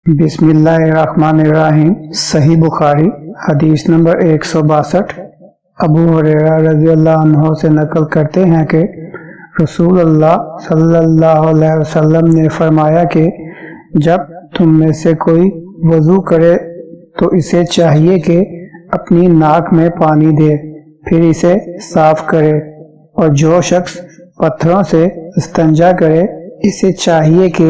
बिस्मिल्लाहिर्रहमानिर्रहीम। सही बुखारी हदीस नंबर 162। अबू हुरैरा रज़ियल्लाहु अन्हु से नकल करते हैं कि रसूल अल्लाह सल्लल्लाहु अलैहि वसल्लम ने फरमाया कि जब तुम में से कोई वज़ू करे तो इसे चाहिए कि अपनी नाक में पानी दे, फिर इसे साफ करे, और जो शख्स पत्थरों से इस्तिंजा करे इसे चाहिए कि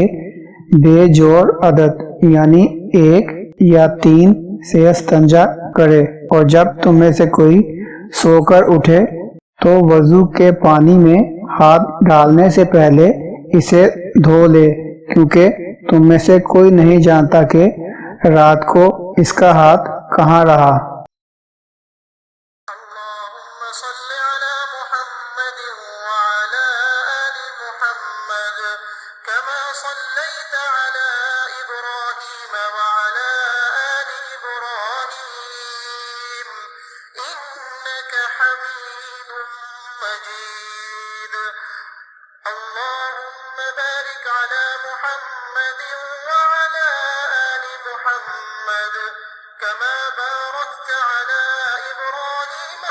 बेजोड़ अदद यानी 1 या 3 से इस्तिंजा करे, और जब तुम में से कोई सोकर उठे तो वज़ू के पानी में हाथ डालने से पहले इसे धो ले, क्योंकि तुम में से कोई नहीं जानता कि रात को इसका हाथ कहाँ रहा। اللهم बारिक अला मुहम्मद व अला आलि मुहम्मद कमा बारकत अला इब्राहीम